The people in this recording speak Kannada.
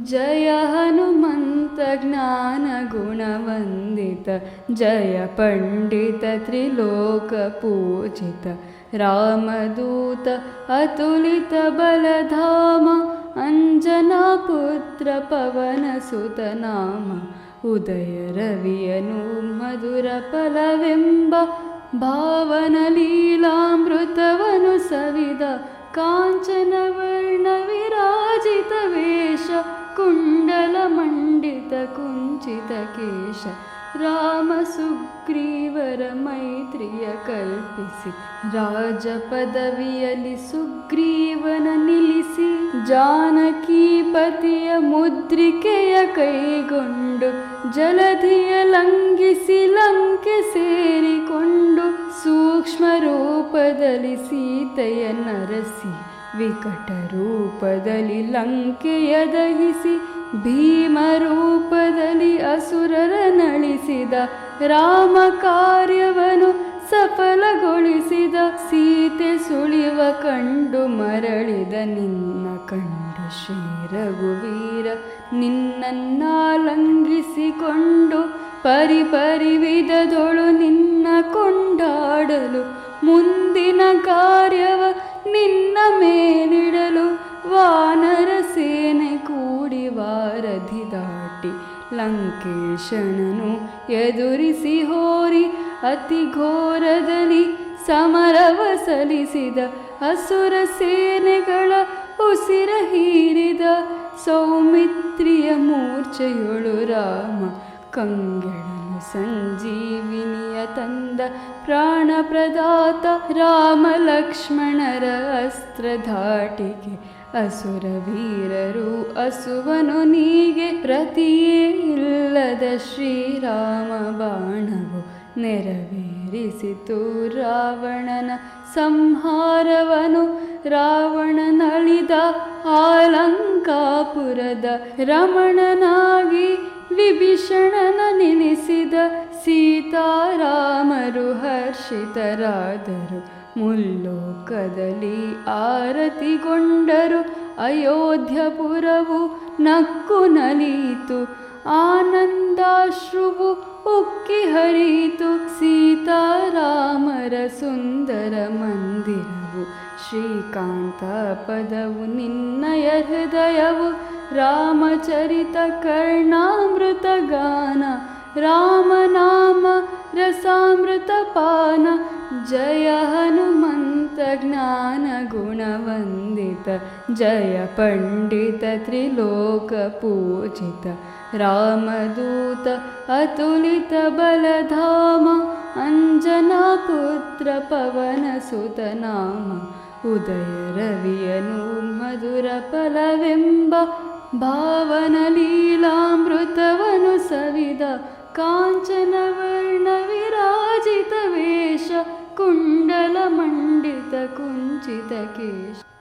जय हनुमन्त ज्ञानगुणवन्दित जय पण्डित त्रिलोकपूजित रामदूत अतुलित बलधाम अंजनापुत्र पवनसुत नाम उदय रवियनु मधुर फलವೆಂಬ ಭಾವನ ಲೀಲಾಮೃತವನು ಸವಿದ ಕಾಂಚನ ವರ್ಣ ವಿರಾಜಿತ ವೇಷ ಕುಂಡಲ ಮಂಡಿತ ಕುಂಚಿತ ಕೇಶ ರಾಮ ಸುಗ್ರೀವರ ಮೈತ್ರಿಯ ಕಲ್ಪಿಸಿ ರಾಜ ಪದವಿಯಲ್ಲಿ ಸುಗ್ರೀವನ ನಿಲ್ಲಿಸಿ ಜಾನಕೀಪತಿಯ ಮುದ್ರಿಕೆಯ ಕೈಗೊಂಡು ಜಲಧಿಯ ಲಂಘಿಸಿ ಲಂಕೆ ಸೇರಿಕೊಂಡು ಸೂಕ್ಷ್ಮ ರೂಪದಲ್ಲಿ ಸೀತೆಯ ನರಸಿ ವಿಕಟ ರೂಪದಲ್ಲಿ ಲಂಕೆಯ ದಹಿಸಿ ಭೀಮ ರೂಪದಲ್ಲಿ ಅಸುರರ ನಳಿಸಿದ ರಾಮ ಕಾರ್ಯವನ್ನು ಸಫಲಗೊಳಿಸಿದ ಸೀತೆ ಸುಳಿವ ಕಂಡು ಮರಳಿದ ನಿನ್ನ ಕಂಡು ಶ್ರೀ ರಘುವೀರ ನಿನ್ನನ್ನಾಲಂಘಿಸಿಕೊಂಡು ಪರಿವಿಧದೊಳು ನಿನ್ನ ಕೊಂಡಾಡಲು ಮುಂದಿನ ಕಾರ್ಯವ ನಿನ್ನ ಮೇಲಿಡಲು ವಾನರ ಸೇನೆ ಕೂಡಿ ವಾರಧಿ ದಾಟಿ ಲಂಕೇಶನನು ಎದುರಿಸಿ ಹೋರಿ ಅತಿ ಘೋರದಲ್ಲಿ ಸಮರವ ಸಲಿಸಿದ ಅಸುರ ಸೇನೆಗಳ ಉಸಿರ ಹೀರಿದ ಸೌಮಿತ್ರಿಯ ಮೂರ್ಛೆಯೊಳು ರಾಮ ಕಂಗೆಳಲು ಸಂಜೀವಿನಿಯ ತಂದ ಪ್ರಾಣ ಪ್ರದಾತ ರಾಮ ಲಕ್ಷ್ಮಣರ ಅಸ್ತ್ರ ಧಾಟಿಗೆ ಅಸುರ ವೀರರು ಅಸುವನು ನೀಗೆ ಪ್ರತಿಯೇ ಇಲ್ಲದ ಶ್ರೀರಾಮ ಬಾಣವು ನೆರವೇರಿಸಿತು ರಾವಣನ ಸಂಹಾರವನು ರಾವಣನಳಿದ ಆಲಂಕಾಪುರದ ರಮಣನಾಗಿ ವಿಭೀಷಣನ ನಿಲ್ಲಿಸಿದ ಸೀತಾರಾಮರು ಹರ್ಷಿತರಾದರು ಮುಲ್ಲೋಕದಲ್ಲಿ ಆರತಿಗೊಂಡರು ಅಯೋಧ್ಯಪುರವು ನಕ್ಕು ನಲಿಯಿತು ಆನಂದಾಶ್ರುವು ಉಕ್ಕಿ ಹರಿಯಿತು ಸೀತಾರಾಮರ ಸುಂದರ ಮಂದಿರವು ಶ್ರೀಕಾಂತ ಪದವು ನಿನ್ನಯ ಹೃದಯವು ರಾಮಚರಿತ ಕರ್ಣಾಮೃತ ಗಾನ ರಾಮನಾಮ ರಸಾಮೃತ ಪಾನ ಜಯ ಹನುಮಂತ ಜ್ಞಾನ ಗುಣವಂದಿತ ಜಯ ಪಂಡಿತ ತ್ರಿಲೋಕ ಪೂಜಿತ ರಾಮದೂತ ಅತುಲಿತ ಬಲಧಾಮ ಅಂಜನಾಪುತ್ರ ಪವನಸುತ ನಾಮ ಉದಯ ರವಿಯನು ಮಧುರ ಫಲವೆಂಬ ಭಾವನ ಲೀಲಾಮೃತವನು ಸವಿದ ಕಾಂಚನ ವರ್ಣ ವಿರಾಜಿತ ವೇಷ ಕುಂಡಲ ಮಂಡಿತ ಕುಂಚಿತ ಕೇಶ